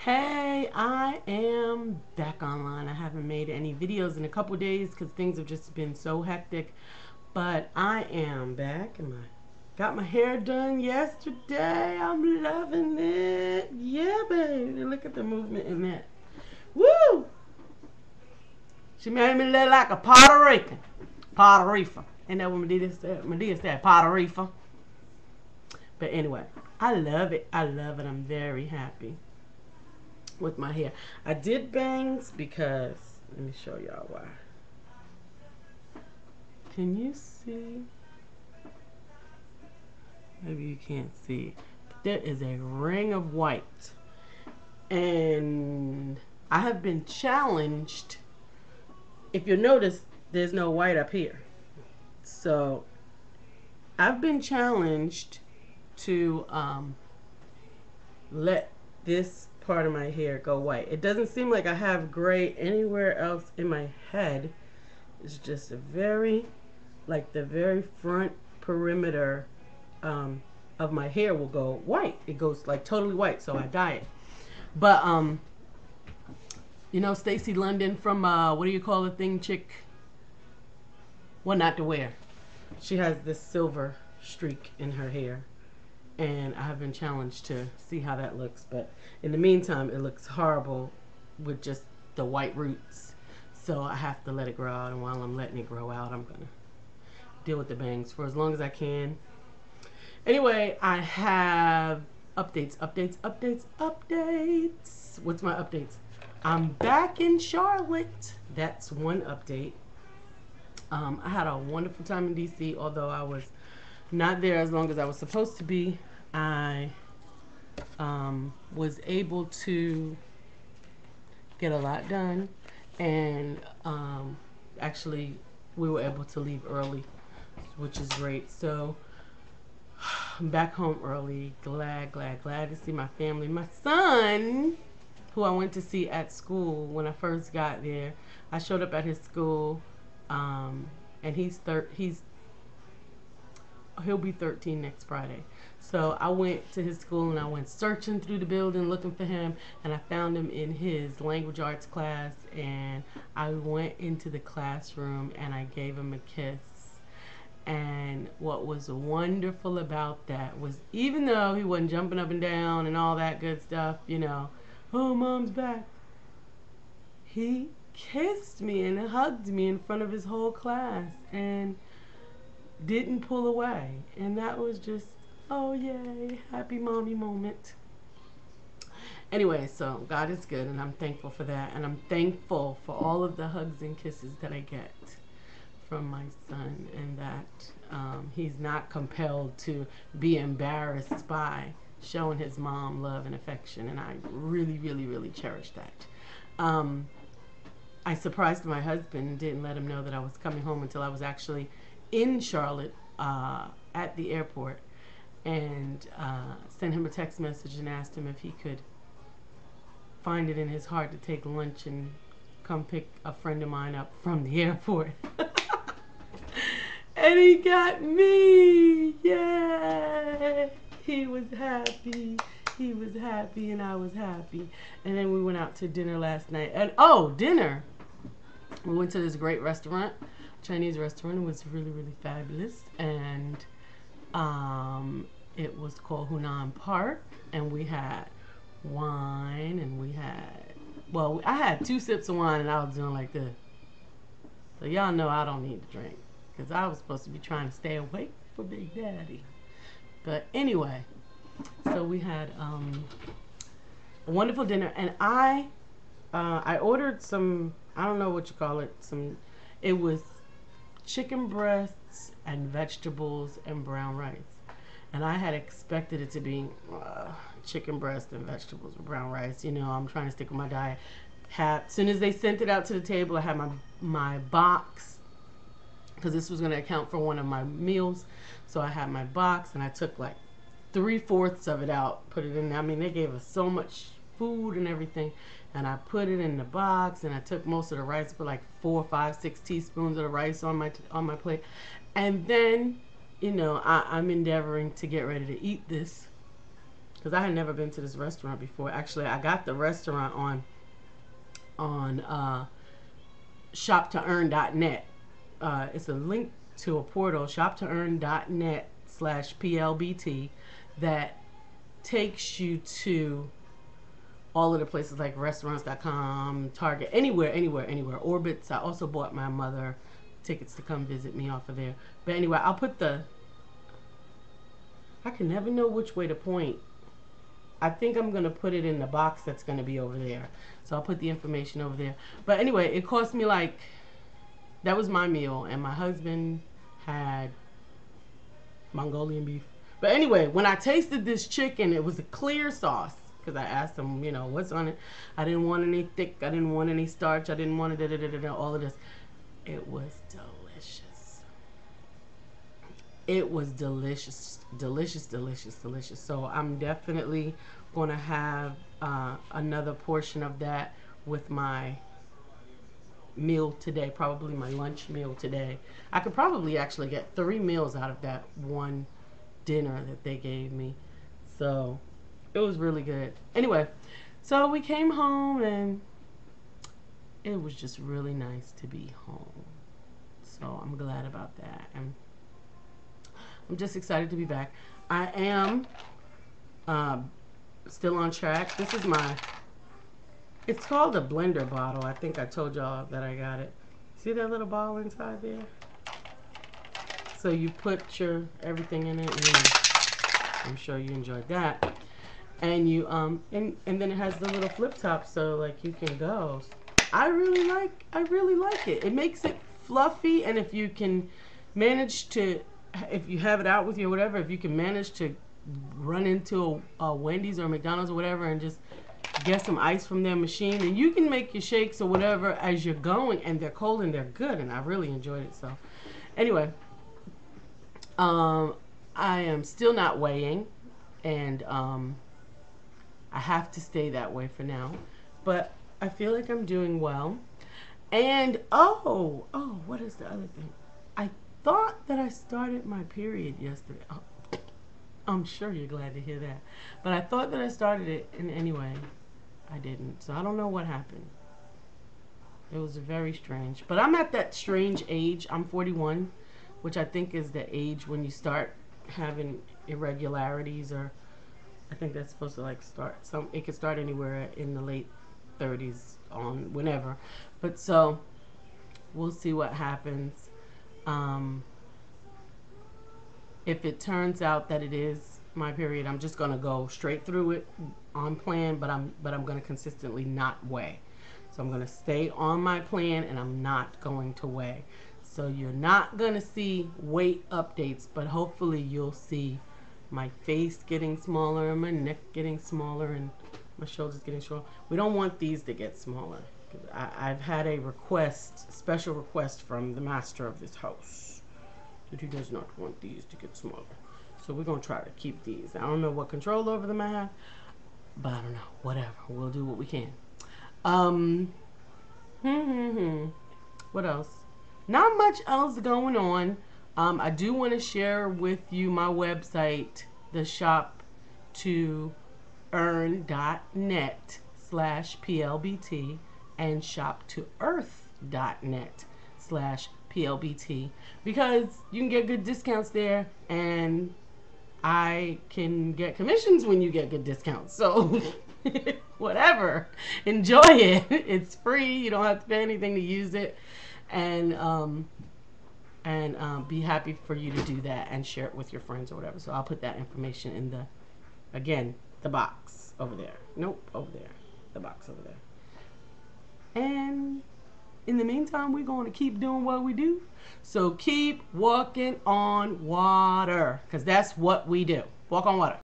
Hey, I am back online. I haven't made any videos in a couple days because things have just been so hectic. But I am back and got my hair done yesterday. I'm loving it. Yeah, baby. Look at the movement in that. Woo! She made me look like a Puerto Rican. Puerto Rican. Ain't that what Medea said? Medea said Puerto Rican. But anyway, I love it. I love it. I'm very happy with my hair. I did bangs because, let me show y'all why. Can you see? Maybe you can't see. There is a ring of white. And I have been challenged. If you notice, there's no white up here. So I've been challenged to let this part of my hair go white. It doesn't seem like I have gray anywhere else in my head. It's just a very, like the very front perimeter of my hair will go white. It goes like totally white, so I dye it. But you know Stacy London from what do you call the thing, chick? What not to wear. She has this silver streak in her hair. And I have been challenged to see how that looks. But in the meantime, it looks horrible with just the white roots. So I have to let it grow out. And while I'm letting it grow out, I'm going to deal with the bangs for as long as I can. Anyway, I have updates. What's my updates? I'm back in Charlotte. That's one update. I had a wonderful time in D.C., although I was not there as long as I was supposed to be. I was able to get a lot done, and actually we were able to leave early, which is great. So I'm back home early. Glad to see my family. My son, who I went to see at school when I first got there, I showed up at his school, and he'll be 13 next Friday. So I went to his school and I went searching through the building looking for him, and I found him in his language arts class, and I went into the classroom and I gave him a kiss. And what was wonderful about that was, even though he wasn't jumping up and down and all that good stuff, you know, oh, mom's back, he kissed me and hugged me in front of his whole class and didn't pull away. And that was just, oh yay, happy mommy moment. Anyway, so God is good, and I'm thankful for that, and I'm thankful for all of the hugs and kisses that I get from my son, and that he's not compelled to be embarrassed by showing his mom love and affection, and I really cherish that. I surprised my husband and didn't let him know that I was coming home until I was actually in Charlotte at the airport, and sent him a text message and asked him if he could find it in his heart to take lunch and come pick a friend of mine up from the airport. And he got me. Yay! He was happy. He was happy and I was happy. And then we went out to dinner last night. And dinner. We went to this great restaurant, Chinese restaurant. It was really fabulous, and it was called Hunan Park, and we had wine, and I had 2 sips of wine, and I was doing like this. So y'all know I don't need to drink, because I was supposed to be trying to stay awake for Big Daddy. But anyway, so we had a wonderful dinner, and I ordered some, I don't know what you call it, it was chicken breasts and vegetables and brown rice. And I had expected it to be chicken breast and vegetables with brown rice. You know, I'm trying to stick with my diet. As soon as they sent it out to the table, I had my box, because this was going to account for one of my meals. So I had my box, and I took like 3/4 of it out, put it in. I mean, they gave us so much food and everything, and I put it in the box, and I took most of the rice, put like 4, 5, 6 teaspoons of the rice on my plate, and then, you know, I'm endeavoring to get ready to eat this, because I had never been to this restaurant before. Actually, I got the restaurant on shop2earn.net. It's a link to a portal, shop2earn.net/PLBT, that takes you to all of the places like restaurants.com, Target, anywhere. Orbitz. I also bought my mother tickets to come visit me off of there. But anyway, I'll put I can never know which way to point. I think I'm going to put it in the box that's going to be over there. So I'll put the information over there. But anyway, it cost me like, that was my meal. And my husband had Mongolian beef. But anyway, when I tasted this chicken, it was a clear sauce. Because I asked him, you know, what's on it. I didn't want any thick. I didn't want any starch. I didn't want all of this. It was delicious. It was delicious. Delicious. So I'm definitely going to have another portion of that with my meal today. Probably my lunch meal today. I could probably actually get 3 meals out of that one dinner that they gave me. So it was really good. Anyway, so we came home and it was just really nice to be home. So I'm glad about that. And I'm just excited to be back. I am still on track. This is it's called a blender bottle. I think I told y'all that I got it. See that little ball inside there? So you put everything in it, and I'm sure you enjoyed that. And you and then it has the little flip top, so like you can go. I really like it. It makes it fluffy, and if you can manage to, if you have it out with you or whatever, if you can manage to run into a Wendy's or McDonald's or whatever and just get some ice from their machine, and you can make your shakes or whatever as you're going, and they're cold and they're good, and I really enjoyed it. So anyway, I am still not weighing, and I have to stay that way for now, but I feel like I'm doing well. And oh, what is the other thing? I thought that I started my period yesterday. Oh, I'm sure you're glad to hear that. But I thought that I started it, and anyway, I didn't. So I don't know what happened. It was very strange. But I'm at that strange age. I'm 41, which I think is the age when you start having irregularities, or I think that's supposed to like start it could start anywhere in the late 30s on whenever. But so we'll see what happens. If it turns out that it is my period, I'm just gonna go straight through it on plan, but I'm gonna consistently not weigh. So I'm gonna stay on my plan, and I'm not going to weigh. So you're not gonna see weight updates, but hopefully you'll see my face getting smaller, and my neck getting smaller, and my shoulders getting shorter. We don't want these to get smaller. I've had a special request from the master of this house, that he does not want these to get smaller. So we're going to try to keep these. I don't know what control over them I have, but I don't know. Whatever. We'll do what we can. What else? Not much else going on. I do want to share with you my website, the shop2earn.net/PLBT and shop2earth.net/PLBT, because you can get good discounts there, and I can get commissions when you get good discounts. So whatever, enjoy it. It's free. You don't have to pay anything to use it, and be happy for you to do that and share it with your friends or whatever. So I'll put that information in the box over there. Nope, over there. The box over there. And in the meantime, we're going to keep doing what we do. So keep walking on water, because that's what we do. Walk on water.